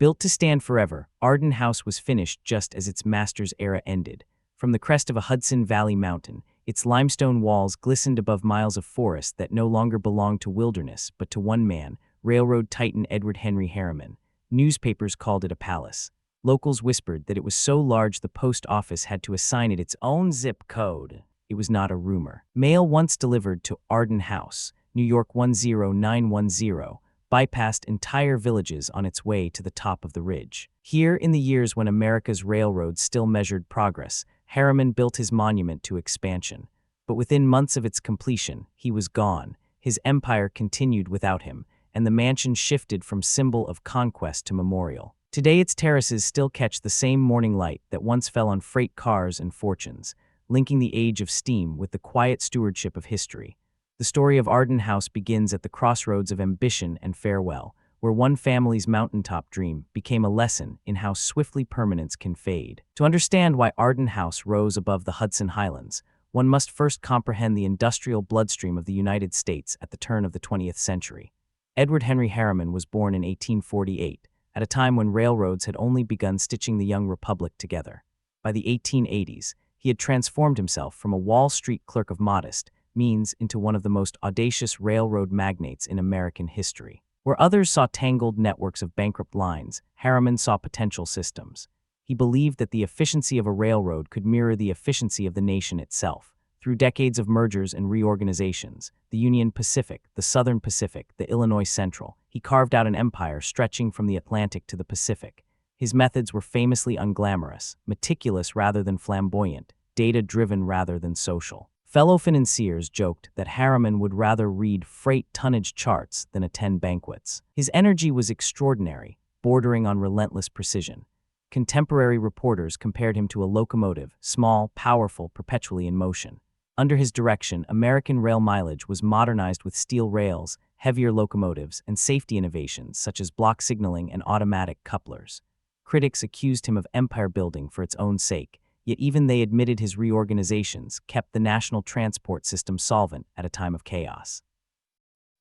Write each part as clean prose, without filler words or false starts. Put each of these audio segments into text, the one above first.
Built to stand forever, Arden House was finished just as its master's era ended. From the crest of a Hudson Valley mountain, its limestone walls glistened above miles of forest that no longer belonged to wilderness but to one man, railroad titan Edward Henry Harriman. Newspapers called it a palace. Locals whispered that it was so large the post office had to assign it its own zip code. It was not a rumor. Mail once delivered to Arden House, New York 10910, bypassed entire villages on its way to the top of the ridge. Here, in the years when America's railroads still measured progress, Harriman built his monument to expansion. But within months of its completion, he was gone. His empire continued without him, and the mansion shifted from symbol of conquest to memorial. Today, its terraces still catch the same morning light that once fell on freight cars and fortunes, linking the age of steam with the quiet stewardship of history. The story of Arden House begins at the crossroads of ambition and farewell, where one family's mountaintop dream became a lesson in how swiftly permanence can fade. To understand why Arden House rose above the Hudson Highlands, one must first comprehend the industrial bloodstream of the United States at the turn of the 20th century. Edward Henry Harriman was born in 1848, at a time when railroads had only begun stitching the young republic together. By the 1880s, he had transformed himself from a Wall Street clerk of modest means into one of the most audacious railroad magnates in American history. Where others saw tangled networks of bankrupt lines, Harriman saw potential systems. He believed that the efficiency of a railroad could mirror the efficiency of the nation itself. Through decades of mergers and reorganizations, the Union Pacific, the Southern Pacific, the Illinois Central, he carved out an empire stretching from the Atlantic to the Pacific. His methods were famously unglamorous, meticulous rather than flamboyant, data-driven rather than social. Fellow financiers joked that Harriman would rather read freight tonnage charts than attend banquets. His energy was extraordinary, bordering on relentless precision. Contemporary reporters compared him to a locomotive, small, powerful, perpetually in motion. Under his direction, American rail mileage was modernized with steel rails, heavier locomotives, and safety innovations such as block signaling and automatic couplers. Critics accused him of empire building for its own sake, yet even they admitted his reorganizations kept the national transport system solvent at a time of chaos.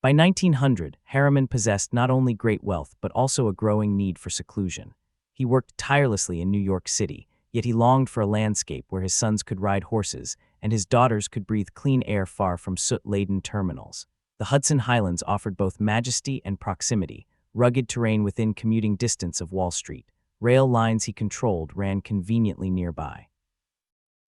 By 1900, Harriman possessed not only great wealth but also a growing need for seclusion. He worked tirelessly in New York City, yet he longed for a landscape where his sons could ride horses and his daughters could breathe clean air far from soot-laden terminals. The Hudson Highlands offered both majesty and proximity, rugged terrain within commuting distance of Wall Street. Rail lines he controlled ran conveniently nearby.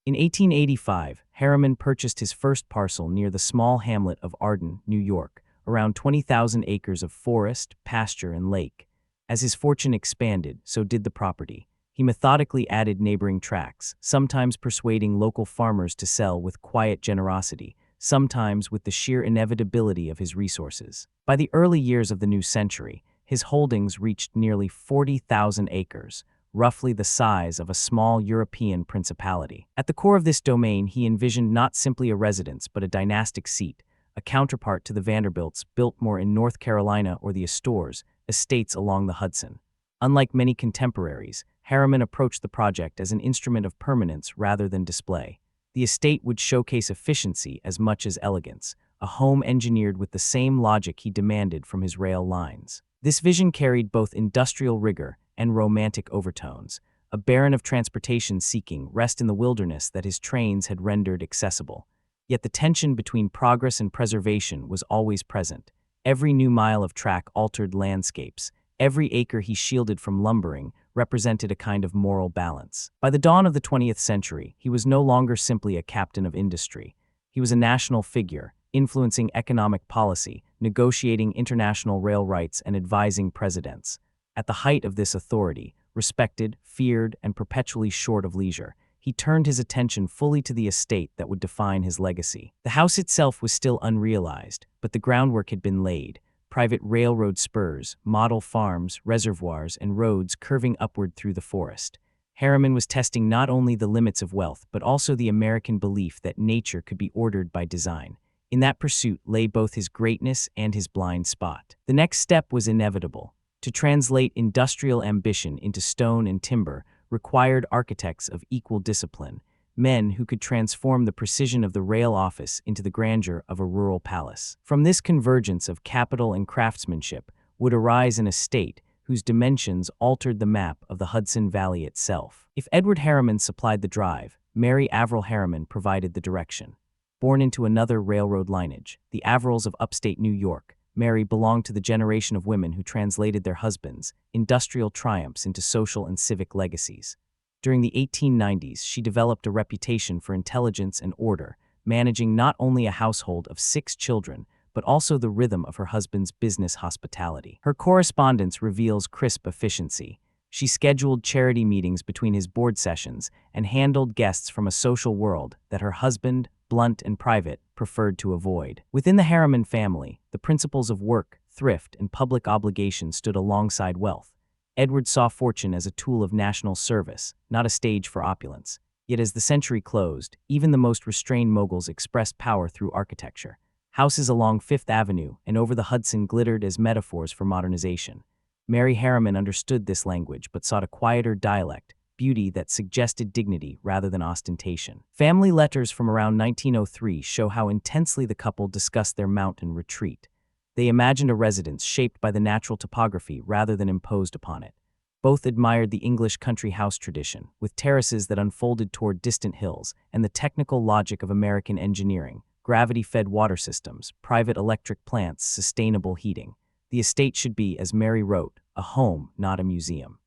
In 1885, Harriman purchased his first parcel near the small hamlet of Arden, New York, around 20,000 acres of forest, pasture, and lake. As his fortune expanded, so did the property. He methodically added neighboring tracts, sometimes persuading local farmers to sell with quiet generosity, sometimes with the sheer inevitability of his resources. By the early years of the new century, his holdings reached nearly 40,000 acres, roughly the size of a small European principality. At the core of this domain, he envisioned not simply a residence but a dynastic seat, a counterpart to the Vanderbilts Biltmore in North Carolina or the Astors, estates along the Hudson. Unlike many contemporaries, Harriman approached the project as an instrument of permanence rather than display. The estate would showcase efficiency as much as elegance, a home engineered with the same logic he demanded from his rail lines. This vision carried both industrial rigor and romantic overtones, a baron of transportation seeking rest in the wilderness that his trains had rendered accessible. Yet the tension between progress and preservation was always present. Every new mile of track altered landscapes. Every acre he shielded from lumbering represented a kind of moral balance. By the dawn of the 20th century, he was no longer simply a captain of industry. He was a national figure, influencing economic policy, negotiating international rail rights, and advising presidents. At the height of this authority, respected, feared, and perpetually short of leisure, he turned his attention fully to the estate that would define his legacy. The house itself was still unrealized, but the groundwork had been laid. Private railroad spurs, model farms, reservoirs, and roads curving upward through the forest. Harriman was testing not only the limits of wealth, but also the American belief that nature could be ordered by design. In that pursuit lay both his greatness and his blind spot. The next step was inevitable. To translate industrial ambition into stone and timber required architects of equal discipline, men who could transform the precision of the rail office into the grandeur of a rural palace. From this convergence of capital and craftsmanship would arise an estate whose dimensions altered the map of the Hudson Valley itself. If Edward Harriman supplied the drive, Mary Averell Harriman provided the direction. Born into another railroad lineage, the Averells of upstate New York, Mary belonged to the generation of women who translated their husbands' industrial triumphs into social and civic legacies. During the 1890s, she developed a reputation for intelligence and order, managing not only a household of 6 children, but also the rhythm of her husband's business hospitality. Her correspondence reveals crisp efficiency. She scheduled charity meetings between his board sessions and handled guests from a social world that her husband, blunt and private, preferred to avoid. Within the Harriman family, the principles of work, thrift, and public obligation stood alongside wealth. Edward saw fortune as a tool of national service, not a stage for opulence. Yet as the century closed, even the most restrained moguls expressed power through architecture. Houses along Fifth Avenue and over the Hudson glittered as metaphors for modernization. Mary Harriman understood this language but sought a quieter dialect, beauty that suggested dignity rather than ostentation. Family letters from around 1903 show how intensely the couple discussed their mountain retreat. They imagined a residence shaped by the natural topography rather than imposed upon it. Both admired the English country house tradition, with terraces that unfolded toward distant hills, and the technical logic of American engineering, gravity-fed water systems, private electric plants, sustainable heating. The estate should be, as Mary wrote, a home, not a museum.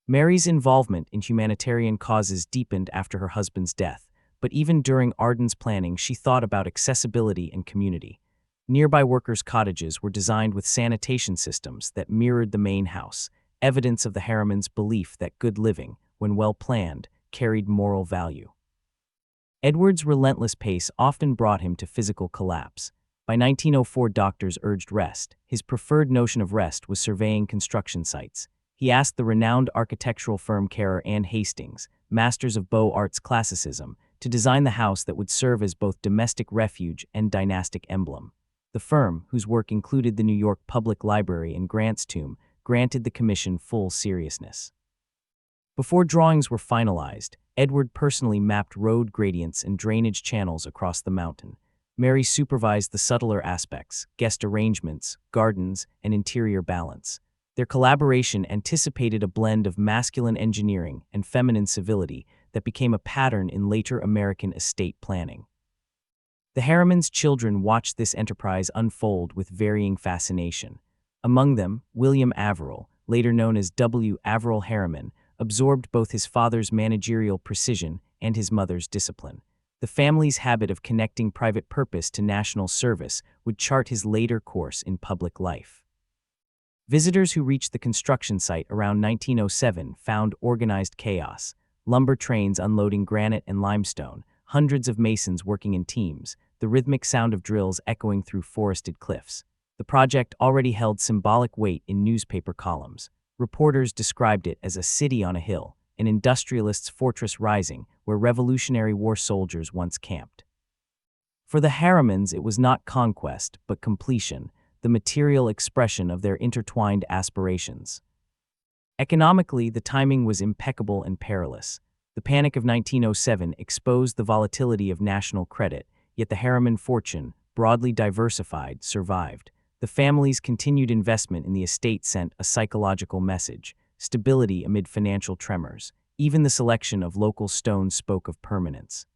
Mary's involvement in humanitarian causes deepened after her husband's death, but even during Arden's planning, she thought about accessibility and community. Nearby workers' cottages were designed with sanitation systems that mirrored the main house, evidence of the Harrimans' belief that good living, when well planned, carried moral value. Edward's relentless pace often brought him to physical collapse. By 1904, doctors urged rest. His preferred notion of rest was surveying construction sites. He asked the renowned architectural firm Carrère and Hastings, masters of Beaux Arts classicism, to design the house that would serve as both domestic refuge and dynastic emblem. The firm, whose work included the New York Public Library and Grant's tomb, granted the commission full seriousness. Before drawings were finalized, Edward personally mapped road gradients and drainage channels across the mountain. Mary supervised the subtler aspects, guest arrangements, gardens, and interior balance. Their collaboration anticipated a blend of masculine engineering and feminine civility that became a pattern in later American estate planning. The Harrimans' children watched this enterprise unfold with varying fascination. Among them, William Averell, later known as W. Averell Harriman, absorbed both his father's managerial precision and his mother's discipline. The family's habit of connecting private purpose to national service would chart his later course in public life. Visitors who reached the construction site around 1907 found organized chaos, lumber trains unloading granite and limestone, hundreds of masons working in teams, the rhythmic sound of drills echoing through forested cliffs. The project already held symbolic weight in newspaper columns. Reporters described it as a city on a hill, an industrialist's fortress rising where Revolutionary War soldiers once camped. For the Harrimans, it was not conquest, but completion, the material expression of their intertwined aspirations. Economically, the timing was impeccable and perilous. The Panic of 1907 exposed the volatility of national credit, yet the Harriman fortune, broadly diversified, survived. The family's continued investment in the estate sent a psychological message: stability amid financial tremors. Even the selection of local stones spoke of permanence.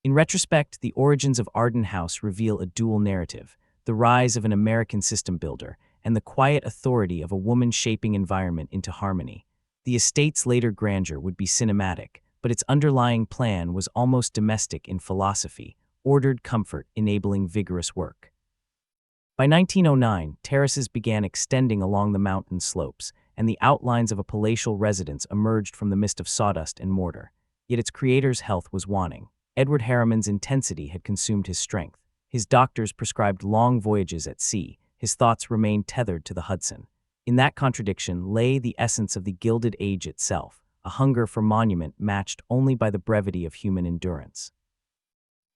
In retrospect, the origins of Arden House reveal a dual narrative: the rise of an American system builder and the quiet authority of a woman shaping environment into harmony. The estate's later grandeur would be cinematic, but its underlying plan was almost domestic in philosophy: ordered comfort enabling vigorous work. By 1909, terraces began extending along the mountain slopes, and the outlines of a palatial residence emerged from the mist of sawdust and mortar. Yet its creator's health was waning. Edward Harriman's intensity had consumed his strength. His doctors prescribed long voyages at sea. His thoughts remained tethered to the Hudson. In that contradiction lay the essence of the Gilded Age itself, a hunger for monument matched only by the brevity of human endurance.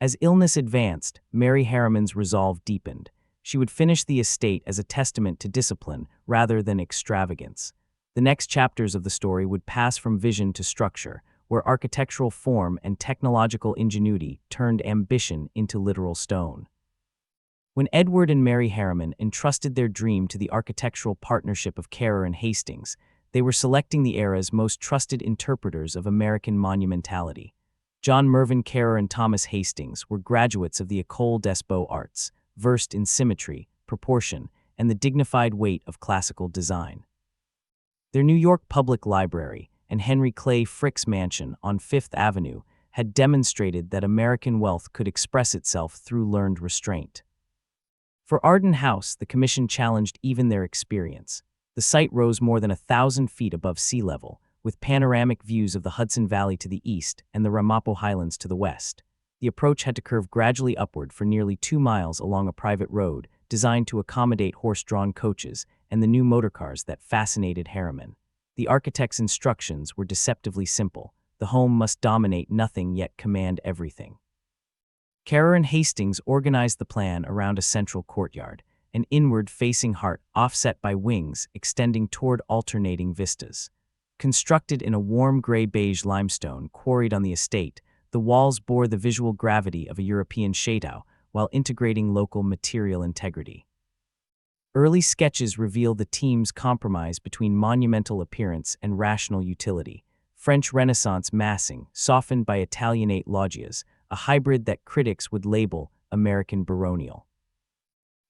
As illness advanced, Mary Harriman's resolve deepened. She would finish the estate as a testament to discipline rather than extravagance. The next chapters of the story would pass from vision to structure, where architectural form and technological ingenuity turned ambition into literal stone. When Edward and Mary Harriman entrusted their dream to the architectural partnership of Carrère and Hastings, they were selecting the era's most trusted interpreters of American monumentality. John Mervyn Carrère and Thomas Hastings were graduates of the École des Beaux-Arts, versed in symmetry, proportion, and the dignified weight of classical design. Their New York Public Library and Henry Clay Frick's mansion on Fifth Avenue had demonstrated that American wealth could express itself through learned restraint. For Arden House, the commission challenged even their experience. The site rose more than 1,000 feet above sea level, with panoramic views of the Hudson Valley to the east and the Ramapo Highlands to the west. The approach had to curve gradually upward for nearly 2 miles along a private road designed to accommodate horse-drawn coaches and the new motorcars that fascinated Harriman. The architect's instructions were deceptively simple. The home must dominate nothing yet command everything. Carrère and Hastings organized the plan around a central courtyard, an inward-facing heart offset by wings extending toward alternating vistas. Constructed in a warm gray-beige limestone quarried on the estate, the walls bore the visual gravity of a European chateau while integrating local material integrity. Early sketches reveal the team's compromise between monumental appearance and rational utility. French Renaissance massing, softened by Italianate loggias, a hybrid that critics would label American baronial.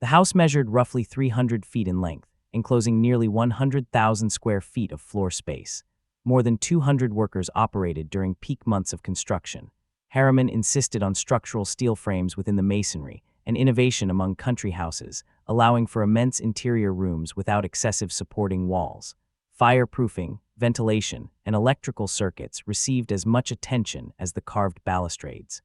The house measured roughly 300 feet in length, enclosing nearly 100,000 square feet of floor space. More than 200 workers operated during peak months of construction. Harriman insisted on structural steel frames within the masonry, an innovation among country houses, allowing for immense interior rooms without excessive supporting walls. Fireproofing, ventilation, and electrical circuits received as much attention as the carved balustrades.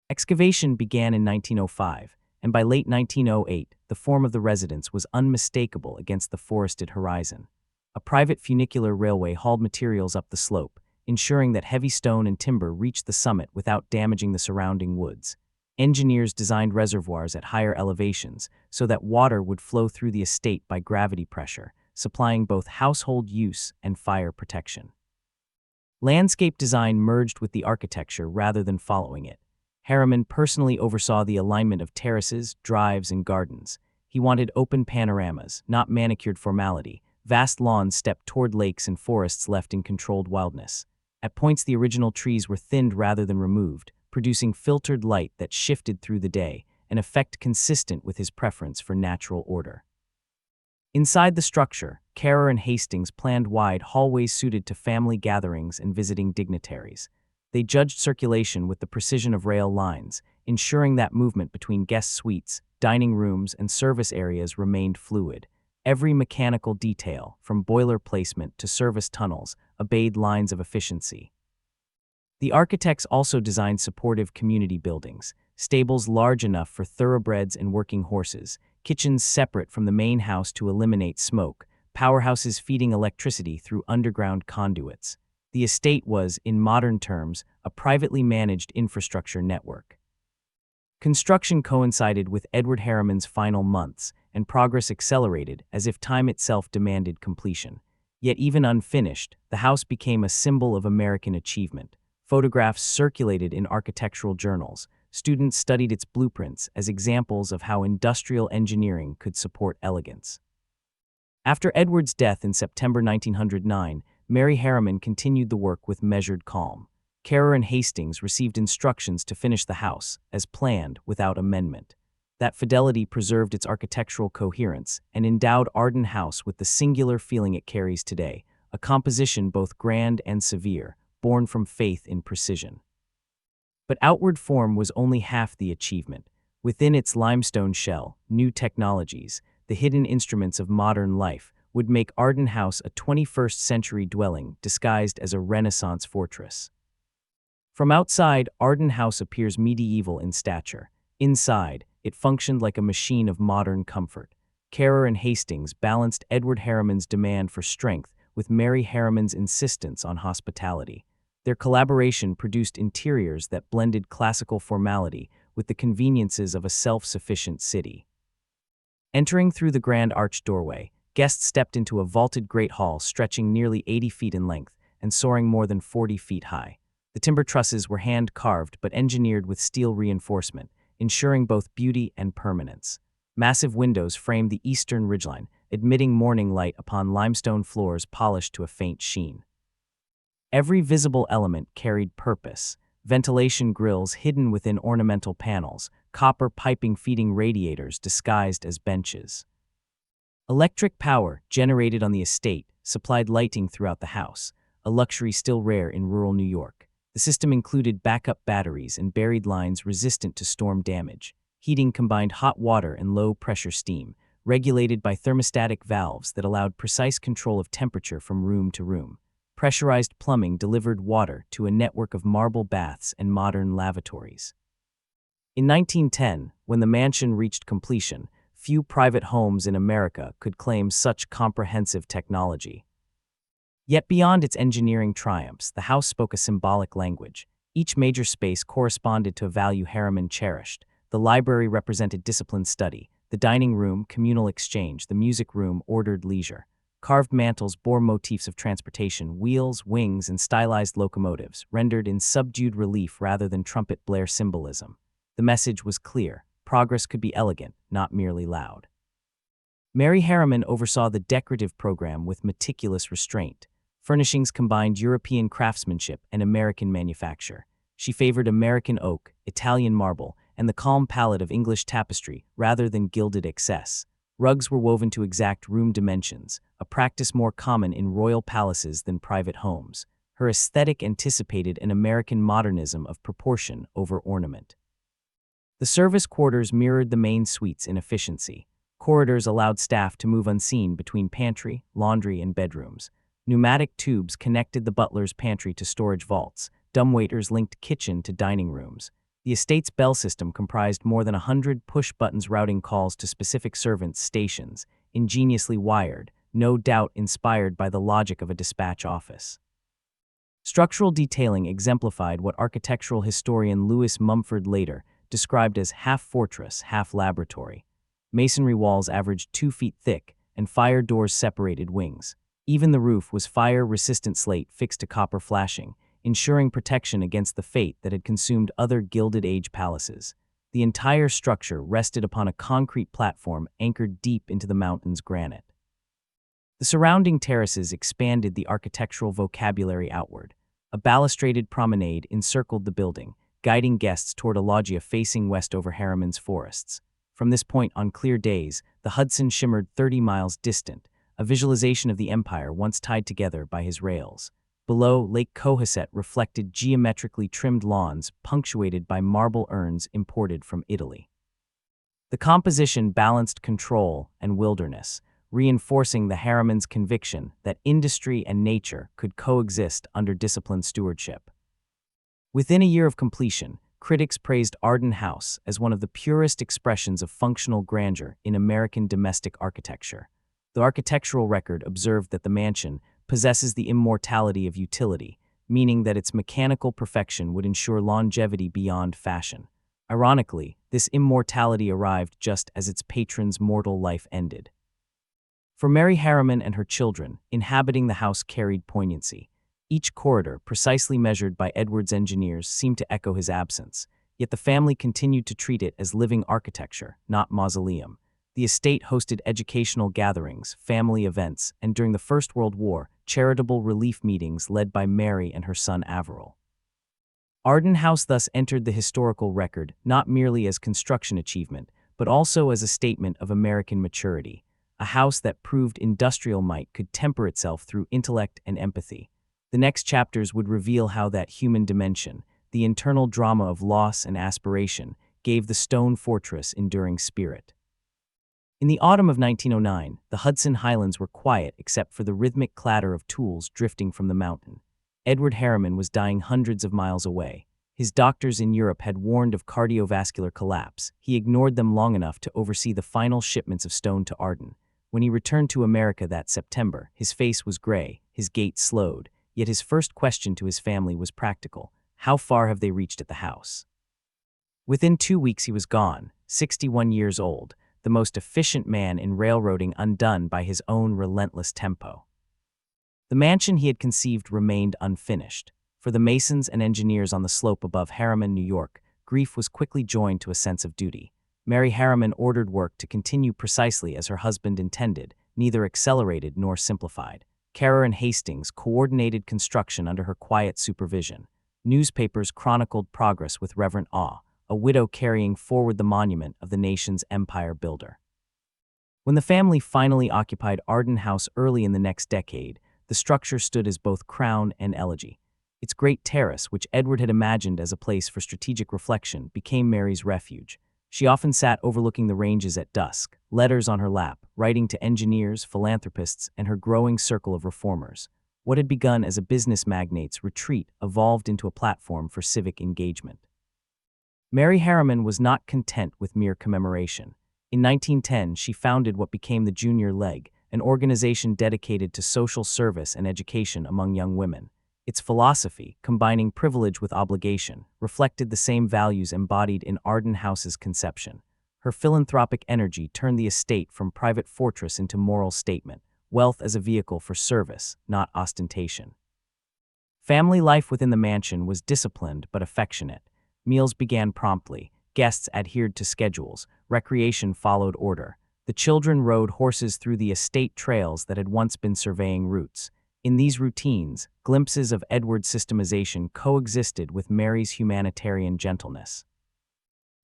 Excavation began in 1905, and by late 1908, the form of the residence was unmistakable against the forested horizon. A private funicular railway hauled materials up the slope, ensuring that heavy stone and timber reached the summit without damaging the surrounding woods. Engineers designed reservoirs at higher elevations so that water would flow through the estate by gravity pressure, supplying both household use and fire protection. Landscape design merged with the architecture rather than following it. Harriman personally oversaw the alignment of terraces, drives, and gardens. He wanted open panoramas, not manicured formality. Vast lawns stepped toward lakes and forests left in controlled wildness. At points, the original trees were thinned rather than removed, producing filtered light that shifted through the day, an effect consistent with his preference for natural order. Inside the structure, Carrère and Hastings planned wide hallways suited to family gatherings and visiting dignitaries. They judged circulation with the precision of rail lines, ensuring that movement between guest suites, dining rooms, and service areas remained fluid. Every mechanical detail, from boiler placement to service tunnels, obeyed lines of efficiency. The architects also designed supportive community buildings, stables large enough for thoroughbreds and working horses, kitchens separate from the main house to eliminate smoke, powerhouses feeding electricity through underground conduits. The estate was, in modern terms, a privately managed infrastructure network. Construction coincided with Edward Harriman's final months, and progress accelerated as if time itself demanded completion. Yet even unfinished, the house became a symbol of American achievement. Photographs circulated in architectural journals. Students studied its blueprints as examples of how industrial engineering could support elegance. After Edward's death in September 1909, Mary Harriman continued the work with measured calm. Carrère and Hastings received instructions to finish the house, as planned, without amendment. That fidelity preserved its architectural coherence and endowed Arden House with the singular feeling it carries today, a composition both grand and severe, born from faith in precision. But outward form was only half the achievement. Within its limestone shell, new technologies, the hidden instruments of modern life, would make Arden House a 21st-century dwelling disguised as a Renaissance fortress. From outside, Arden House appears medieval in stature. Inside, it functioned like a machine of modern comfort. Carrère and Hastings balanced Edward Harriman's demand for strength with Mary Harriman's insistence on hospitality. Their collaboration produced interiors that blended classical formality with the conveniences of a self-sufficient city. Entering through the grand arched doorway, guests stepped into a vaulted great hall stretching nearly 80 feet in length and soaring more than 40 feet high. The timber trusses were hand-carved but engineered with steel reinforcement, ensuring both beauty and permanence. Massive windows framed the eastern ridgeline, admitting morning light upon limestone floors polished to a faint sheen. Every visible element carried purpose: ventilation grills hidden within ornamental panels, copper piping feeding radiators disguised as benches. Electric power, generated on the estate, supplied lighting throughout the house, a luxury still rare in rural New York. The system included backup batteries and buried lines resistant to storm damage. Heating combined hot water and low-pressure steam, regulated by thermostatic valves that allowed precise control of temperature from room to room. Pressurized plumbing delivered water to a network of marble baths and modern lavatories. In 1910, when the mansion reached completion, few private homes in America could claim such comprehensive technology. Yet beyond its engineering triumphs, the house spoke a symbolic language. Each major space corresponded to a value Harriman cherished. The library represented disciplined study, the dining room, communal exchange, the music room, ordered leisure. Carved mantels bore motifs of transportation, wheels, wings, and stylized locomotives, rendered in subdued relief rather than trumpet blare symbolism. The message was clear: progress could be elegant, not merely loud. Mary Harriman oversaw the decorative program with meticulous restraint. Furnishings combined European craftsmanship and American manufacture. She favored American oak, Italian marble, and the calm palette of English tapestry rather than gilded excess. Rugs were woven to exact room dimensions, a practice more common in royal palaces than private homes. Her aesthetic anticipated an American modernism of proportion over ornament. The service quarters mirrored the main suites in efficiency. Corridors allowed staff to move unseen between pantry, laundry, and bedrooms. Pneumatic tubes connected the butler's pantry to storage vaults. Dumbwaiters linked kitchen to dining rooms. The estate's bell system comprised more than 100 push buttons routing calls to specific servants' stations, ingeniously wired, no doubt inspired by the logic of a dispatch office. Structural detailing exemplified what architectural historian Louis Mumford later described as half-fortress, half-laboratory. Masonry walls averaged 2 feet thick, and fire doors separated wings. Even the roof was fire-resistant slate fixed to copper flashing, ensuring protection against the fate that had consumed other Gilded Age palaces. The entire structure rested upon a concrete platform anchored deep into the mountain's granite. The surrounding terraces expanded the architectural vocabulary outward. A balustraded promenade encircled the building, guiding guests toward a loggia facing west over Harriman's forests. From this point on clear days, the Hudson shimmered 30 miles distant, a visualization of the empire once tied together by his rails. Below, Lake Cohasset reflected geometrically trimmed lawns punctuated by marble urns imported from Italy. The composition balanced control and wilderness, reinforcing the Harrimans' conviction that industry and nature could coexist under disciplined stewardship. Within a year of completion, critics praised Arden House as one of the purest expressions of functional grandeur in American domestic architecture. The architectural record observed that the mansion possesses the immortality of utility, meaning that its mechanical perfection would ensure longevity beyond fashion. Ironically, this immortality arrived just as its patron's mortal life ended. For Mary Harriman and her children, inhabiting the house carried poignancy. Each corridor, precisely measured by Edward's engineers, seemed to echo his absence, yet the family continued to treat it as living architecture, not mausoleum. The estate hosted educational gatherings, family events, and during the First World War, charitable relief meetings led by Mary and her son Averell. Arden House thus entered the historical record not merely as construction achievement, but also as a statement of American maturity, a house that proved industrial might could temper itself through intellect and empathy. The next chapters would reveal how that human dimension, the internal drama of loss and aspiration, gave the stone fortress enduring spirit. In the autumn of 1909, the Hudson Highlands were quiet except for the rhythmic clatter of tools drifting from the mountain. Edward Harriman was dying hundreds of miles away. His doctors in Europe had warned of cardiovascular collapse. He ignored them long enough to oversee the final shipments of stone to Arden. When he returned to America that September, his face was gray, his gait slowed, yet his first question to his family was practical. How far have they reached at the house? Within 2 weeks he was gone, 61 years old, the most efficient man in railroading undone by his own relentless tempo. The mansion he had conceived remained unfinished. For the masons and engineers on the slope above Harriman, New York, grief was quickly joined to a sense of duty. Mary Harriman ordered work to continue precisely as her husband intended, neither accelerated nor simplified. Carrère and Hastings coordinated construction under her quiet supervision. Newspapers chronicled progress with reverent awe, a widow carrying forward the monument of the nation's empire builder. When the family finally occupied Arden House early in the next decade, the structure stood as both crown and elegy. Its great terrace, which Edward had imagined as a place for strategic reflection, became Mary's refuge. She often sat overlooking the ranges at dusk, letters on her lap, writing to engineers, philanthropists, and her growing circle of reformers. What had begun as a business magnate's retreat evolved into a platform for civic engagement. Mary Harriman was not content with mere commemoration. In 1910, she founded what became the Junior Leg, an organization dedicated to social service and education among young women. Its philosophy, combining privilege with obligation, reflected the same values embodied in Arden House's conception. Her philanthropic energy turned the estate from private fortress into moral statement, wealth as a vehicle for service, not ostentation. Family life within the mansion was disciplined but affectionate. Meals began promptly, guests adhered to schedules, recreation followed order. The children rode horses through the estate trails that had once been surveying routes. In these routines, glimpses of Edward's systemization coexisted with Mary's humanitarian gentleness.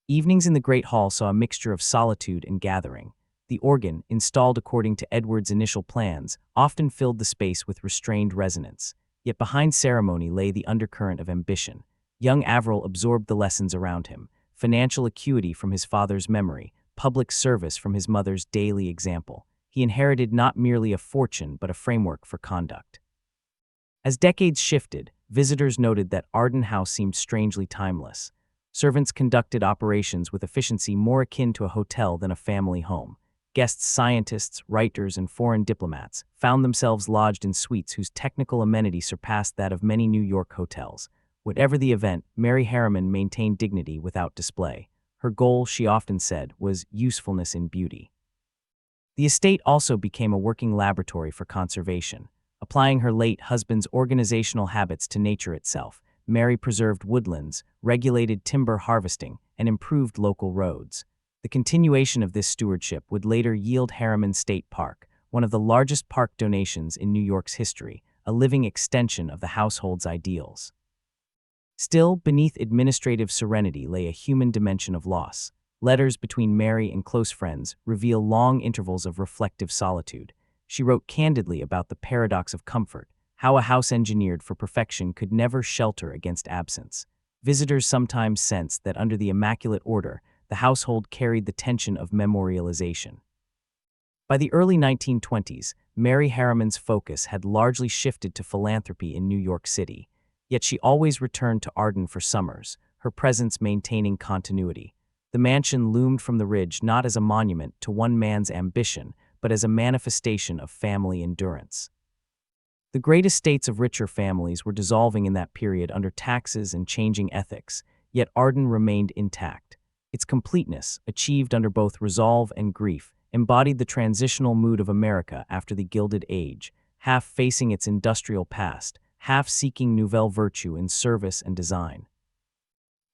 Evenings in the Great Hall saw a mixture of solitude and gathering. The organ, installed according to Edward's initial plans, often filled the space with restrained resonance. Yet behind ceremony lay the undercurrent of ambition. Young Averell absorbed the lessons around him, financial acuity from his father's memory, public service from his mother's daily example. He inherited not merely a fortune but a framework for conduct. As decades shifted, visitors noted that Arden House seemed strangely timeless. Servants conducted operations with efficiency more akin to a hotel than a family home. Guests, scientists, writers, and foreign diplomats found themselves lodged in suites whose technical amenity surpassed that of many New York hotels. Whatever the event, Mary Harriman maintained dignity without display. Her goal, she often said, was usefulness in beauty. The estate also became a working laboratory for conservation. Applying her late husband's organizational habits to nature itself, Mary preserved woodlands, regulated timber harvesting, and improved local roads. The continuation of this stewardship would later yield Harriman State Park, one of the largest park donations in New York's history, a living extension of the household's ideals. Still, beneath administrative serenity lay a human dimension of loss. Letters between Mary and close friends reveal long intervals of reflective solitude. She wrote candidly about the paradox of comfort, how a house engineered for perfection could never shelter against absence. Visitors sometimes sensed that under the immaculate order, the household carried the tension of memorialization. By the early 1920s, Mary Harriman's focus had largely shifted to philanthropy in New York City. Yet she always returned to Arden for summers, her presence maintaining continuity. The mansion loomed from the ridge not as a monument to one man's ambition, but as a manifestation of family endurance. The great estates of richer families were dissolving in that period under taxes and changing ethics, yet Arden remained intact. Its completeness, achieved under both resolve and grief, embodied the transitional mood of America after the Gilded Age, half facing its industrial past, half seeking nouvelle virtue in service and design.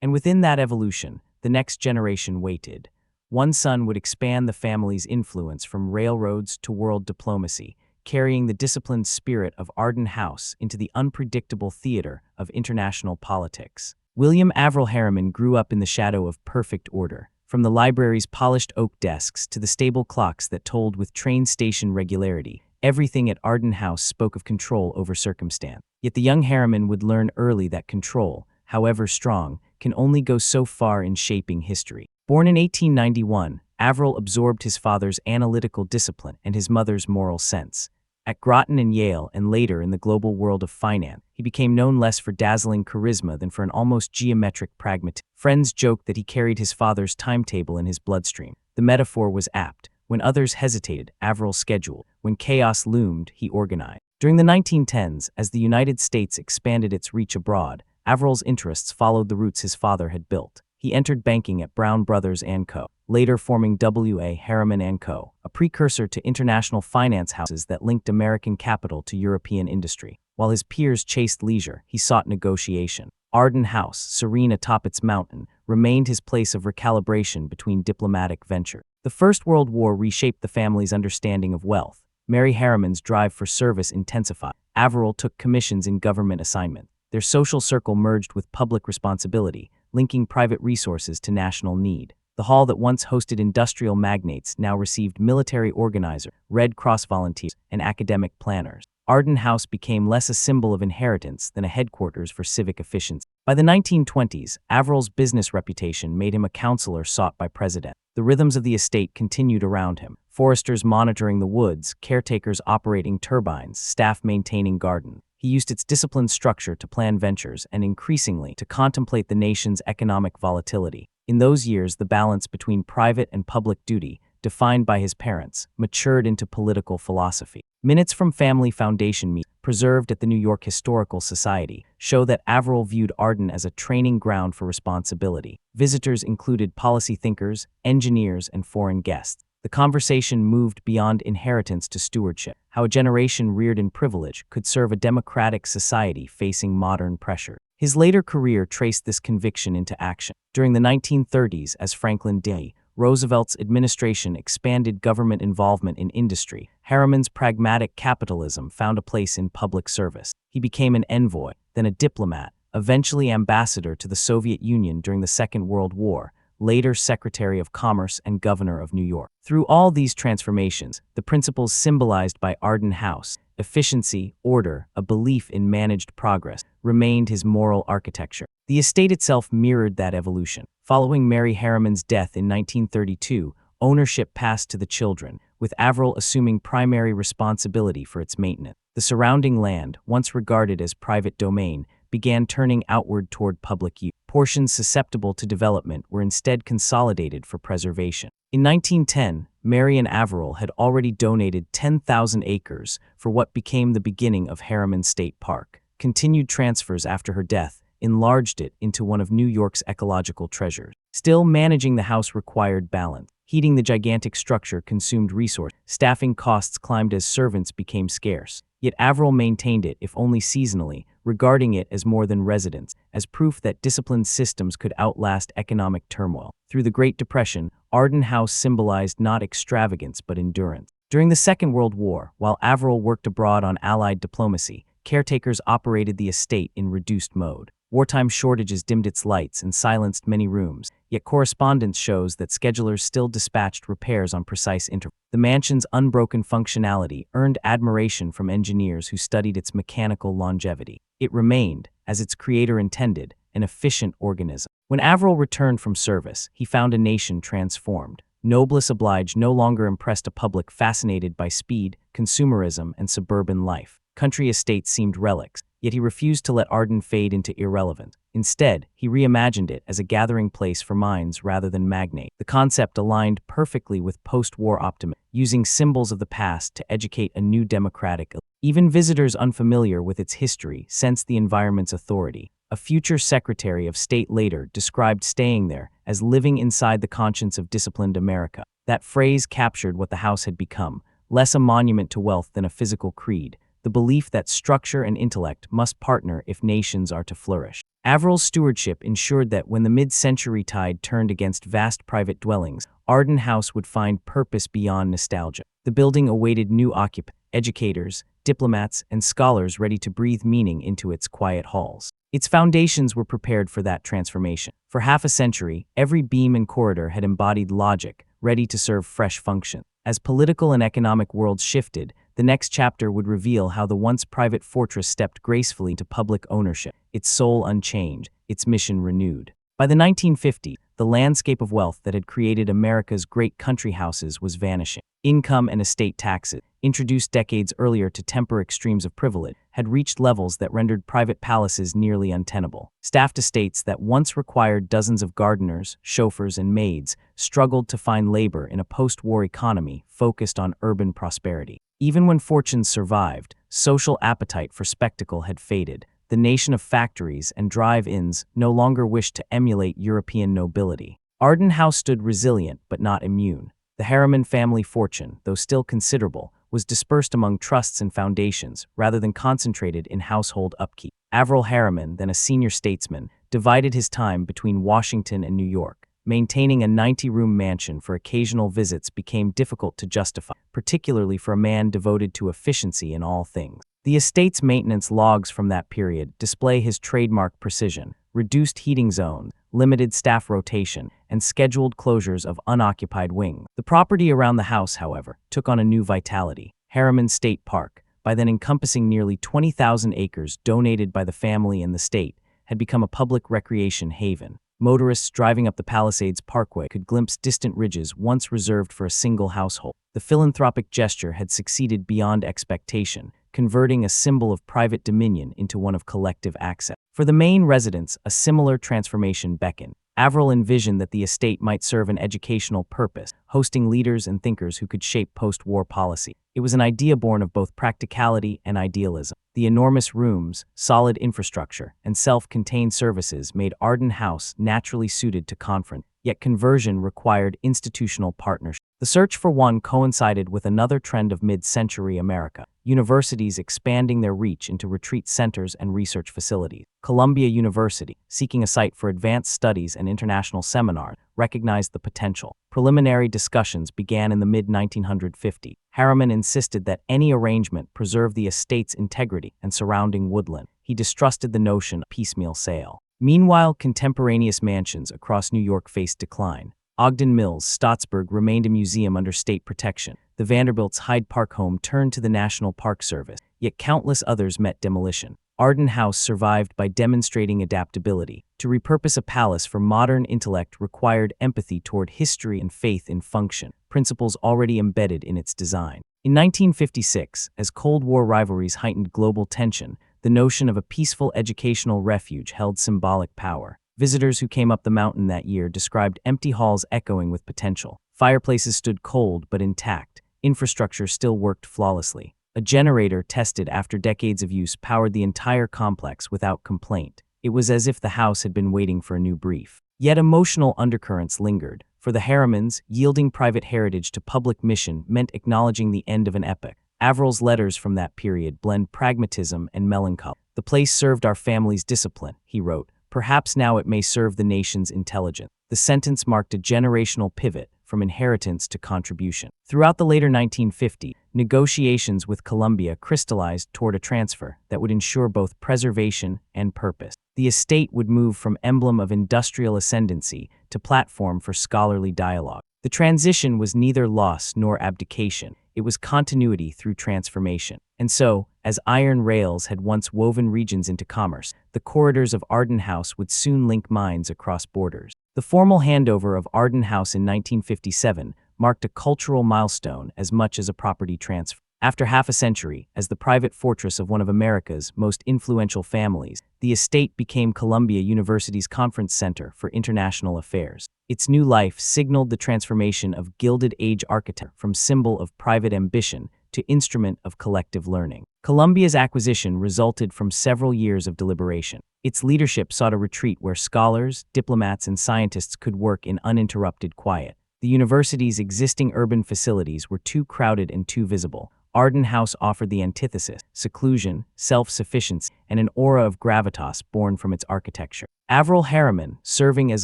And within that evolution, the next generation waited. One son would expand the family's influence from railroads to world diplomacy, carrying the disciplined spirit of Arden House into the unpredictable theater of international politics. William Averell Harriman grew up in the shadow of perfect order, from the library's polished oak desks to the stable clocks that tolled with train station regularity. Everything at Arden House spoke of control over circumstance. Yet the young Harriman would learn early that control, however strong, can only go so far in shaping history. Born in 1891, Averell absorbed his father's analytical discipline and his mother's moral sense. At Groton and Yale, and later in the global world of finance, he became known less for dazzling charisma than for an almost geometric pragmatism. Friends joked that he carried his father's timetable in his bloodstream. The metaphor was apt. When others hesitated, Averell scheduled. When chaos loomed, he organized. During the 1910s, as the United States expanded its reach abroad, Averell's interests followed the routes his father had built. He entered banking at Brown Brothers & Co., later forming W.A. Harriman & Co., a precursor to international finance houses that linked American capital to European industry. While his peers chased leisure, he sought negotiation. Arden House, serene atop its mountain, remained his place of recalibration between diplomatic venture. The First World War reshaped the family's understanding of wealth. Mary Harriman's drive for service intensified. Averell took commissions in government assignment. Their social circle merged with public responsibility, linking private resources to national need. The hall that once hosted industrial magnates now received military organizers, Red Cross volunteers, and academic planners. Arden House became less a symbol of inheritance than a headquarters for civic efficiency. By the 1920s, Averell's business reputation made him a counselor sought by presidents. The rhythms of the estate continued around him. Foresters monitoring the woods, caretakers operating turbines, staff maintaining gardens. He used its disciplined structure to plan ventures and increasingly to contemplate the nation's economic volatility. In those years, the balance between private and public duty, defined by his parents, matured into political philosophy. Minutes from family foundation meetings, preserved at the New York Historical Society, show that Averell viewed Arden as a training ground for responsibility. Visitors included policy thinkers, engineers, and foreign guests. The conversation moved beyond inheritance to stewardship, how a generation reared in privilege could serve a democratic society facing modern pressure. His later career traced this conviction into action. During the 1930s, as Franklin D. Roosevelt's administration expanded government involvement in industry, Harriman's pragmatic capitalism found a place in public service. He became an envoy, then a diplomat, eventually ambassador to the Soviet Union during the Second World War, later Secretary of Commerce and Governor of New York. Through all these transformations, the principles symbolized by Arden House, efficiency, order, a belief in managed progress, remained his moral architecture. The estate itself mirrored that evolution. Following Mary Harriman's death in 1932, ownership passed to the children, with Averell assuming primary responsibility for its maintenance. The surrounding land, once regarded as private domain, began turning outward toward public use. Portions susceptible to development were instead consolidated for preservation. In 1910, Mary and Averell had already donated 10,000 acres for what became the beginning of Harriman State Park. Continued transfers after her death enlarged it into one of New York's ecological treasures. Still, managing the house required balance. Heating the gigantic structure consumed resources. Staffing costs climbed as servants became scarce. Yet Averell maintained it, if only seasonally, regarding it as more than residence, as proof that disciplined systems could outlast economic turmoil. Through the Great Depression, Arden House symbolized not extravagance but endurance. During the Second World War, while Averell worked abroad on Allied diplomacy, caretakers operated the estate in reduced mode. Wartime shortages dimmed its lights and silenced many rooms, yet correspondence shows that schedulers still dispatched repairs on precise intervals. The mansion's unbroken functionality earned admiration from engineers who studied its mechanical longevity. It remained, as its creator intended, an efficient organism. When Averell returned from service, he found a nation transformed. Noblesse oblige no longer impressed a public fascinated by speed, consumerism, and suburban life. Country estates seemed relics, yet he refused to let Arden fade into irrelevance. Instead, he reimagined it as a gathering place for minds rather than magnates. The concept aligned perfectly with post-war optimism, using symbols of the past to educate a new democratic elite. Even visitors unfamiliar with its history sensed the environment's authority. A future Secretary of State later described staying there as living inside the conscience of disciplined America. That phrase captured what the house had become, less a monument to wealth than a physical creed. The belief that structure and intellect must partner if nations are to flourish. Averell's stewardship ensured that when the mid-century tide turned against vast private dwellings, Arden House would find purpose beyond nostalgia. The building awaited new occupants, educators, diplomats, and scholars ready to breathe meaning into its quiet halls. Its foundations were prepared for that transformation. For half a century, every beam and corridor had embodied logic, ready to serve fresh functions. As political and economic worlds shifted, the next chapter would reveal how the once private fortress stepped gracefully into public ownership, its soul unchanged, its mission renewed. By the 1950s, the landscape of wealth that had created America's great country houses was vanishing. Income and estate taxes, introduced decades earlier to temper extremes of privilege, had reached levels that rendered private palaces nearly untenable. Staffed estates that once required dozens of gardeners, chauffeurs, and maids struggled to find labor in a post-war economy focused on urban prosperity. Even when fortunes survived, social appetite for spectacle had faded. The nation of factories and drive-ins no longer wished to emulate European nobility. Arden House stood resilient but not immune. The Harriman family fortune, though still considerable, was dispersed among trusts and foundations rather than concentrated in household upkeep. Averell Harriman, then a senior statesman, divided his time between Washington and New York. Maintaining a 90-room mansion for occasional visits became difficult to justify, particularly for a man devoted to efficiency in all things. The estate's maintenance logs from that period display his trademark precision: reduced heating zones, limited staff rotation, and scheduled closures of unoccupied wings. The property around the house, however, took on a new vitality. Harriman State Park, by then encompassing nearly 20,000 acres donated by the family and the state, had become a public recreation haven. Motorists driving up the Palisades Parkway could glimpse distant ridges once reserved for a single household. The philanthropic gesture had succeeded beyond expectation, converting a symbol of private dominion into one of collective access. For the Maine residents, a similar transformation beckoned. Averell envisioned that the estate might serve an educational purpose, hosting leaders and thinkers who could shape post-war policy. It was an idea born of both practicality and idealism. The enormous rooms, solid infrastructure, and self-contained services made Arden House naturally suited to conference, yet conversion required institutional partnership. The search for one coincided with another trend of mid-century America: universities expanding their reach into retreat centers and research facilities. Columbia University, seeking a site for advanced studies and international seminars, recognized the potential. Preliminary discussions began in the mid-1950s. Harriman insisted that any arrangement preserve the estate's integrity and surrounding woodland. He distrusted the notion of piecemeal sale. Meanwhile, contemporaneous mansions across New York faced decline. Ogden Mills, Stottsburg remained a museum under state protection. The Vanderbilt's Hyde Park home turned to the National Park Service, yet countless others met demolition. Arden House survived by demonstrating adaptability. To repurpose a palace for modern intellect required empathy toward history and faith in function, principles already embedded in its design. In 1956, as Cold War rivalries heightened global tension, the notion of a peaceful educational refuge held symbolic power. Visitors who came up the mountain that year described empty halls echoing with potential. Fireplaces stood cold but intact. Infrastructure still worked flawlessly. A generator tested after decades of use powered the entire complex without complaint. It was as if the house had been waiting for a new brief. Yet emotional undercurrents lingered. For the Harrimans, yielding private heritage to public mission meant acknowledging the end of an epoch. Averell's letters from that period blend pragmatism and melancholy. "The place served our family's discipline," he wrote. "Perhaps now it may serve the nation's intelligence." The sentence marked a generational pivot from inheritance to contribution. Throughout the later 1950s, negotiations with Columbia crystallized toward a transfer that would ensure both preservation and purpose. The estate would move from emblem of industrial ascendancy to platform for scholarly dialogue. The transition was neither loss nor abdication. It was continuity through transformation. And so, as iron rails had once woven regions into commerce, the corridors of Arden House would soon link minds across borders. The formal handover of Arden House in 1957 marked a cultural milestone as much as a property transfer. After half a century, as the private fortress of one of America's most influential families, the estate became Columbia University's conference center for international affairs. Its new life signaled the transformation of Gilded Age architecture from symbol of private ambition to instrument of collective learning. Columbia's acquisition resulted from several years of deliberation. Its leadership sought a retreat where scholars, diplomats, and scientists could work in uninterrupted quiet. The university's existing urban facilities were too crowded and too visible. Arden House offered the antithesis: seclusion, self-sufficiency, and an aura of gravitas born from its architecture. Averell Harriman, serving as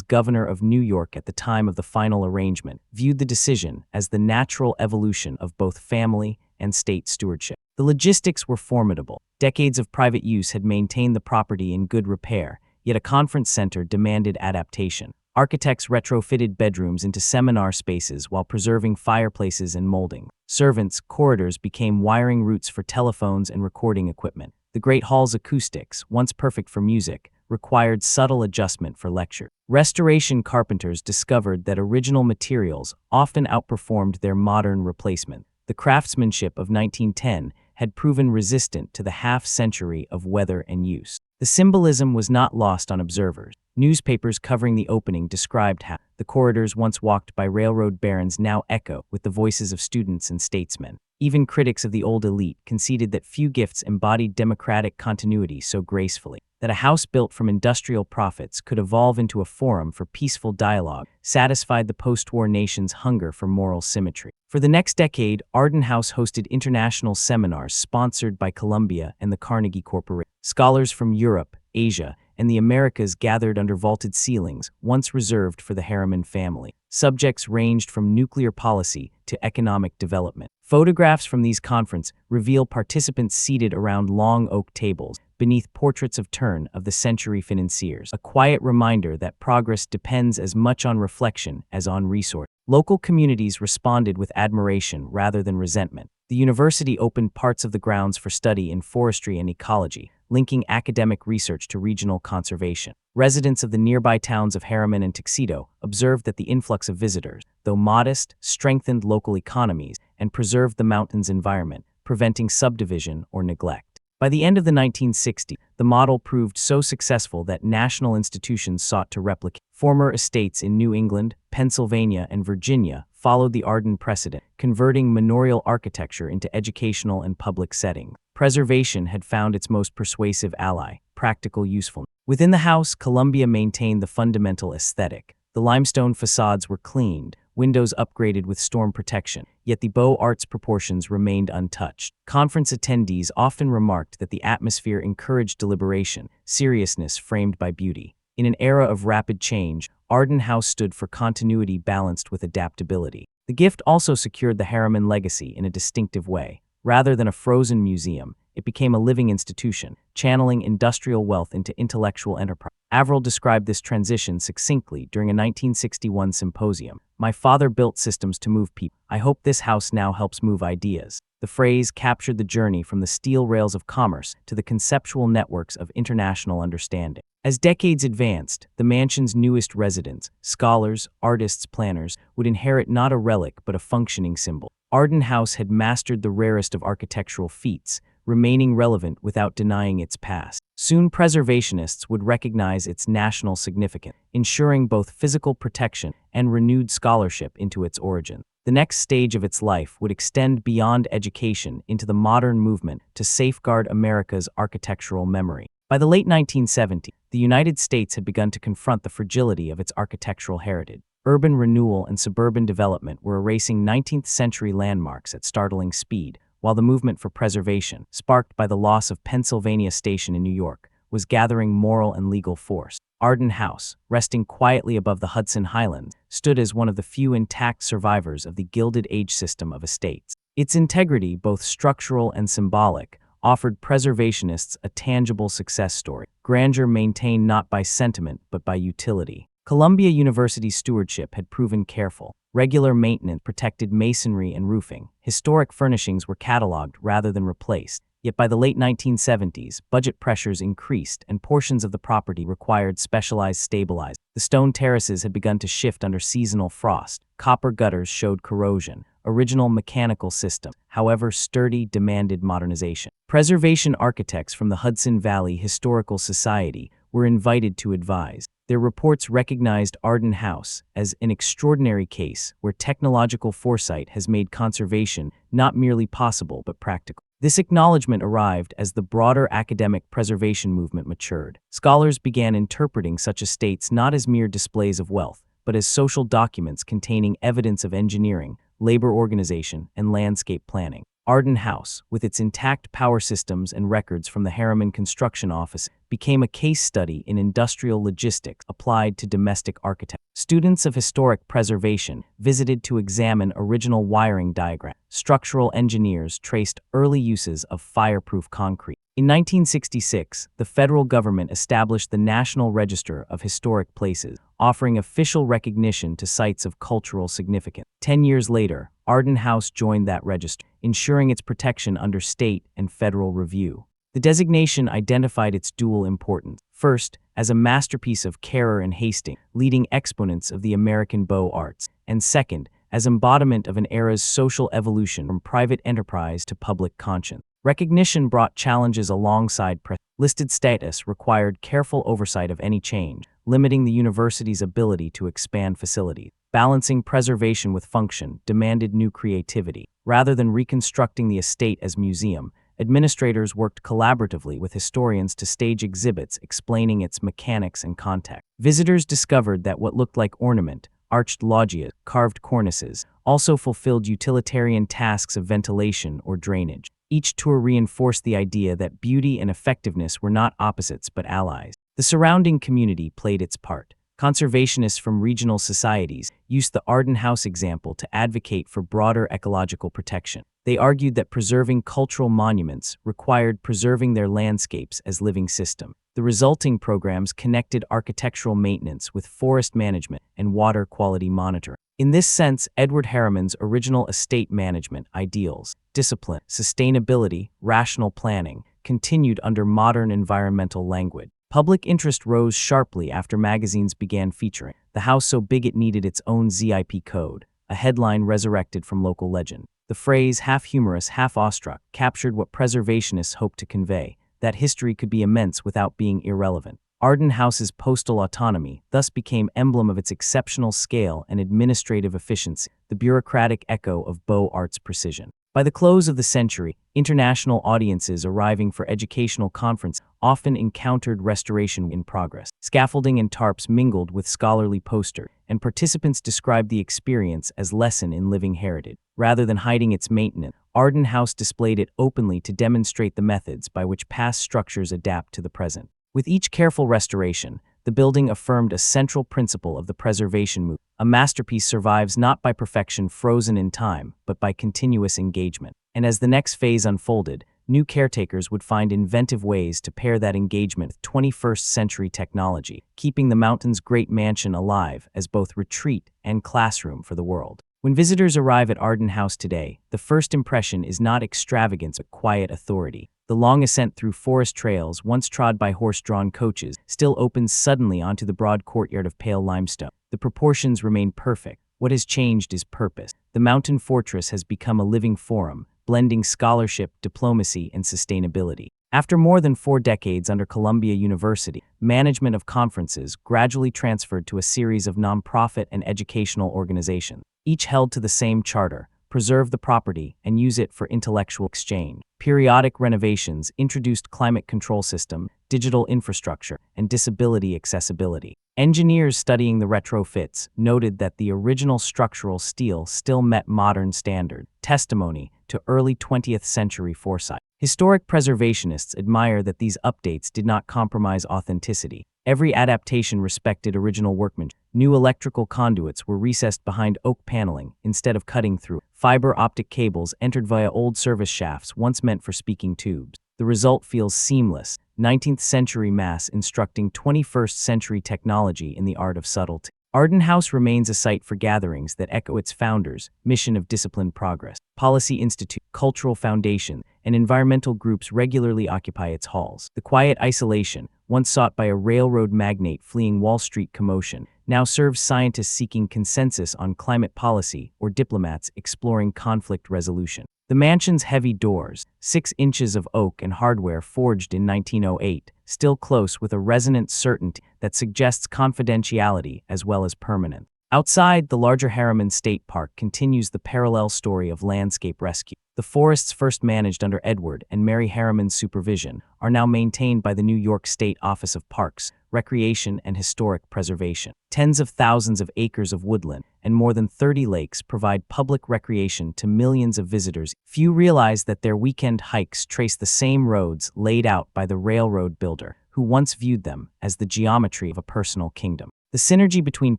governor of New York at the time of the final arrangement, viewed the decision as the natural evolution of both family and state stewardship. The logistics were formidable. Decades of private use had maintained the property in good repair, yet a conference center demanded adaptation. Architects retrofitted bedrooms into seminar spaces while preserving fireplaces and molding. Servants' corridors became wiring routes for telephones and recording equipment. The Great Hall's acoustics, once perfect for music, required subtle adjustment for lecture. Restoration carpenters discovered that original materials often outperformed their modern replacement. The craftsmanship of 1910 had proven resistant to the half-century of weather and use. The symbolism was not lost on observers. Newspapers covering the opening described how the corridors once walked by railroad barons now echo with the voices of students and statesmen. Even critics of the old elite conceded that few gifts embodied democratic continuity so gracefully. that a house built from industrial profits could evolve into a forum for peaceful dialogue satisfied the post-war nation's hunger for moral symmetry. For the next decade, Arden House hosted international seminars sponsored by Columbia and the Carnegie Corporation. Scholars from Europe, Asia, and the Americas gathered under vaulted ceilings, once reserved for the Harriman family. Subjects ranged from nuclear policy to economic development. Photographs from these conferences reveal participants seated around long oak tables beneath portraits of turn-of-the-century financiers, a quiet reminder that progress depends as much on reflection as on resource. Local communities responded with admiration rather than resentment. The university opened parts of the grounds for study in forestry and ecology, linking academic research to regional conservation. Residents of the nearby towns of Harriman and Tuxedo observed that the influx of visitors, though modest, strengthened local economies and preserved the mountain's environment, preventing subdivision or neglect. By the end of the 1960s, the model proved so successful that national institutions sought to replicate. Former estates in New England, Pennsylvania, and Virginia followed the Arden precedent, converting manorial architecture into educational and public settings. Preservation had found its most persuasive ally, practical usefulness. Within the house, Columbia maintained the fundamental aesthetic. The limestone facades were cleaned, windows upgraded with storm protection, yet the Beaux Arts proportions remained untouched. Conference attendees often remarked that the atmosphere encouraged deliberation, seriousness framed by beauty. In an era of rapid change, Arden House stood for continuity balanced with adaptability. The gift also secured the Harriman legacy in a distinctive way. Rather than a frozen museum, it became a living institution, channeling industrial wealth into intellectual enterprise. Averell described this transition succinctly during a 1961 symposium. "My father built systems to move people. I hope this house now helps move ideas." The phrase captured the journey from the steel rails of commerce to the conceptual networks of international understanding. As decades advanced, the mansion's newest residents, scholars, artists, planners, would inherit not a relic but a functioning symbol. Arden House had mastered the rarest of architectural feats, remaining relevant without denying its past. Soon preservationists would recognize its national significance, ensuring both physical protection and renewed scholarship into its origin. The next stage of its life would extend beyond education into the modern movement to safeguard America's architectural memory. By the late 1970s, the United States had begun to confront the fragility of its architectural heritage. Urban renewal and suburban development were erasing 19th-century landmarks at startling speed, while the movement for preservation, sparked by the loss of Pennsylvania Station in New York, was gathering moral and legal force. Arden House, resting quietly above the Hudson Highlands, stood as one of the few intact survivors of the Gilded Age system of estates. Its integrity, both structural and symbolic, offered preservationists a tangible success story. Grandeur maintained not by sentiment but by utility. Columbia University's stewardship had proven careful. Regular maintenance protected masonry and roofing. Historic furnishings were cataloged rather than replaced. Yet by the late 1970s, budget pressures increased and portions of the property required specialized stabilizers. The stone terraces had begun to shift under seasonal frost. Copper gutters showed corrosion. Original mechanical systems, however sturdy, demanded modernization. Preservation architects from the Hudson Valley Historical Society were invited to advise. Their reports recognized Arden House as an extraordinary case where technological foresight has made conservation not merely possible but practical. This acknowledgement arrived as the broader academic preservation movement matured. Scholars began interpreting such estates not as mere displays of wealth, but as social documents containing evidence of engineering, labor organization, and landscape planning. Arden House, with its intact power systems and records from the Harriman Construction Office, became a case study in industrial logistics applied to domestic architecture. Students of historic preservation visited to examine original wiring diagrams. Structural engineers traced early uses of fireproof concrete. In 1966, the federal government established the National Register of Historic Places, offering official recognition to sites of cultural significance. 10 years later, Arden House joined that register, ensuring its protection under state and federal review. The designation identified its dual importance. First, as a masterpiece of Carrère and Hastings, leading exponents of the American Beaux Arts, and second, as embodiment of an era's social evolution from private enterprise to public conscience. Recognition brought challenges alongside listed status required careful oversight of any change, limiting the university's ability to expand facilities. Balancing preservation with function demanded new creativity. Rather than reconstructing the estate as museum, Administrators worked collaboratively with historians to stage exhibits explaining its mechanics and context. Visitors discovered that what looked like ornament, arched loggias, carved cornices, also fulfilled utilitarian tasks of ventilation or drainage. Each tour reinforced the idea that beauty and effectiveness were not opposites but allies. The surrounding community played its part. Conservationists from regional societies used the Arden House example to advocate for broader ecological protection. They argued that preserving cultural monuments required preserving their landscapes as living systems. The resulting programs connected architectural maintenance with forest management and water quality monitoring. In this sense, Edward Harriman's original estate management ideals, discipline, sustainability, rational planning, continued under modern environmental language. Public interest rose sharply after magazines began featuring "The House So Big It Needed Its Own ZIP Code," a headline resurrected from local legend. The phrase, half humorous, half awestruck, captured what preservationists hoped to convey, that history could be immense without being irrelevant. Arden House's postal autonomy thus became emblem of its exceptional scale and administrative efficiency, the bureaucratic echo of Beaux Arts precision. By the close of the century, international audiences arriving for educational conferences often encountered restoration in progress. Scaffolding and tarps mingled with scholarly posters, and participants described the experience as lesson in living heritage. Rather than hiding its maintenance, Arden House displayed it openly to demonstrate the methods by which past structures adapt to the present. With each careful restoration, the building affirmed a central principle of the preservation movement. A masterpiece survives not by perfection frozen in time, but by continuous engagement. And as the next phase unfolded, new caretakers would find inventive ways to pair that engagement with 21st century technology, keeping the mountain's great mansion alive as both retreat and classroom for the world. When visitors arrive at Arden House today, the first impression is not extravagance but quiet authority. The long ascent through forest trails, once trod by horse-drawn coaches, still opens suddenly onto the broad courtyard of pale limestone. The proportions remain perfect. What has changed is purpose. The mountain fortress has become a living forum, blending scholarship, diplomacy, and sustainability. After more than 4 decades under Columbia University, management of conferences gradually transferred to a series of nonprofit and educational organizations. Each held to the same charter: preserve the property and use it for intellectual exchange. Periodic renovations introduced climate control system, digital infrastructure, and disability accessibility. Engineers studying the retrofits noted that the original structural steel still met modern standards, testimony to early 20th century foresight. Historic preservationists admire that these updates did not compromise authenticity. Every adaptation respected original workmanship. New electrical conduits were recessed behind oak paneling instead of cutting through. Fiber optic cables entered via old service shafts once meant for speaking tubes. The result feels seamless, 19th century mass instructing 21st century technology in the art of subtlety. Arden House remains a site for gatherings that echo its founders' mission of disciplined progress. Policy Institute, cultural foundation, and environmental groups regularly occupy its halls. The quiet isolation, once sought by a railroad magnate fleeing Wall Street commotion, now serves scientists seeking consensus on climate policy or diplomats exploring conflict resolution. The mansion's heavy doors, 6 inches of oak and hardware forged in 1908, still close with a resonant certainty that suggests confidentiality as well as permanence. Outside, the larger Harriman State Park continues the parallel story of landscape rescue. The forests first managed under Edward and Mary Harriman's supervision are now maintained by the New York State Office of Parks, Recreation, and Historic Preservation. Tens of thousands of acres of woodland and more than 30 lakes provide public recreation to millions of visitors. Few realize that their weekend hikes trace the same roads laid out by the railroad builder, who once viewed them as the geometry of a personal kingdom. The synergy between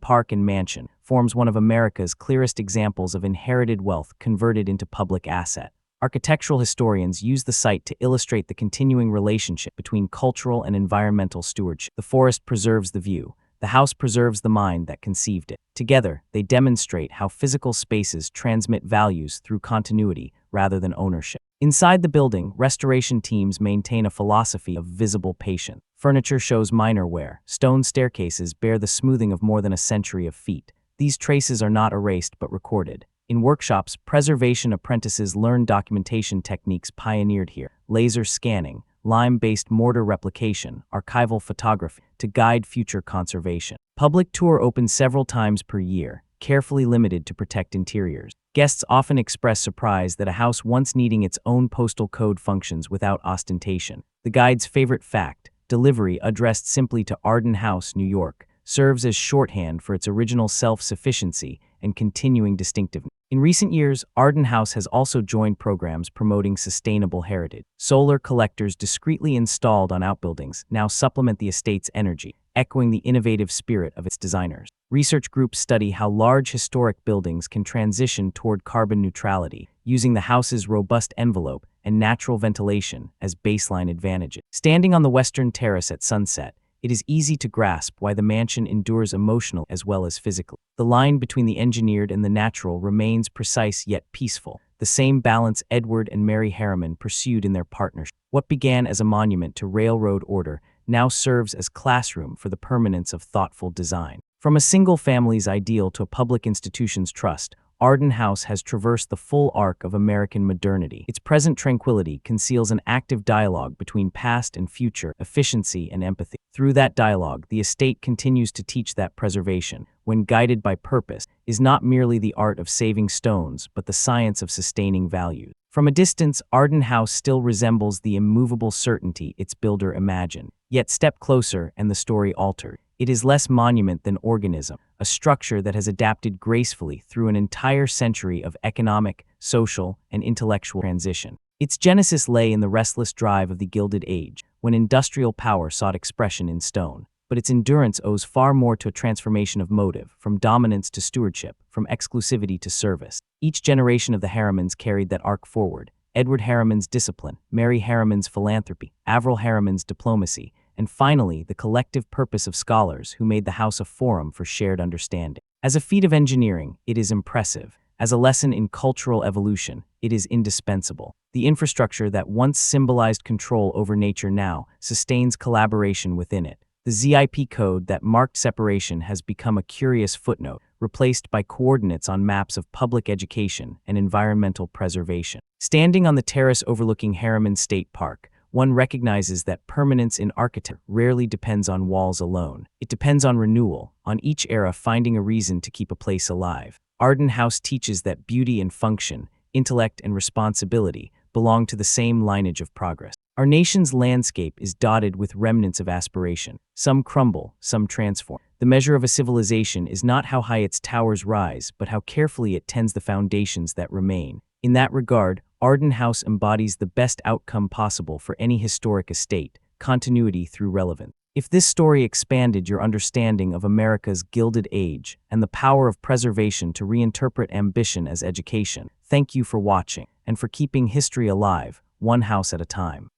park and mansion forms one of America's clearest examples of inherited wealth converted into public asset. Architectural historians use the site to illustrate the continuing relationship between cultural and environmental stewardship. The forest preserves the view. The house preserves the mind that conceived it. Together, they demonstrate how physical spaces transmit values through continuity rather than ownership. Inside the building, restoration teams maintain a philosophy of visible patience. Furniture shows minor wear. Stone staircases bear the smoothing of more than a century of feet. These traces are not erased but recorded. In workshops, preservation apprentices learn documentation techniques pioneered here: laser scanning, lime-based mortar replication, archival photography, to guide future conservation. Public tour opens several times per year, carefully limited to protect interiors. Guests often express surprise that a house once needing its own postal code functions without ostentation. The guide's favorite fact, delivery addressed simply to Arden House, New York, serves as shorthand for its original self-sufficiency and continuing distinctiveness. In recent years, Arden House has also joined programs promoting sustainable heritage. Solar collectors discreetly installed on outbuildings now supplement the estate's energy, echoing the innovative spirit of its designers. Research groups study how large historic buildings can transition toward carbon neutrality, using the house's robust envelope and natural ventilation as baseline advantages. Standing on the western terrace at sunset, it is easy to grasp why the mansion endures emotionally as well as physically. The line between the engineered and the natural remains precise yet peaceful, the same balance Edward and Mary Harriman pursued in their partnership. What began as a monument to railroad order now serves as classroom for the permanence of thoughtful design. From a single family's ideal to a public institution's trust, Arden House has traversed the full arc of American modernity. Its present tranquility conceals an active dialogue between past and future, efficiency and empathy. Through that dialogue, the estate continues to teach that preservation, when guided by purpose, is not merely the art of saving stones, but the science of sustaining values. From a distance, Arden House still resembles the immovable certainty its builder imagined. Yet step closer and the story altered. It is less monument than organism, a structure that has adapted gracefully through an entire century of economic, social, and intellectual transition. Its genesis lay in the restless drive of the Gilded Age, when industrial power sought expression in stone. But its endurance owes far more to a transformation of motive, from dominance to stewardship, from exclusivity to service. Each generation of the Harrimans carried that arc forward. Edward Harriman's discipline, Mary Harriman's philanthropy, Averell Harriman's diplomacy, and finally, the collective purpose of scholars who made the house a forum for shared understanding. As a feat of engineering, it is impressive. As a lesson in cultural evolution, it is indispensable. The infrastructure that once symbolized control over nature now sustains collaboration within it. The ZIP code that marked separation has become a curious footnote, replaced by coordinates on maps of public education and environmental preservation. Standing on the terrace overlooking Harriman State Park, one recognizes that permanence in architecture rarely depends on walls alone. It depends on renewal, on each era finding a reason to keep a place alive. Arden House teaches that beauty and function, intellect and responsibility belong to the same lineage of progress. Our nation's landscape is dotted with remnants of aspiration. Some crumble, some transform. The measure of a civilization is not how high its towers rise, but how carefully it tends the foundations that remain. In that regard, Arden House embodies the best outcome possible for any historic estate, continuity through relevance. If this story expanded your understanding of America's Gilded Age and the power of preservation to reinterpret ambition as education, thank you for watching and for keeping history alive, one house at a time.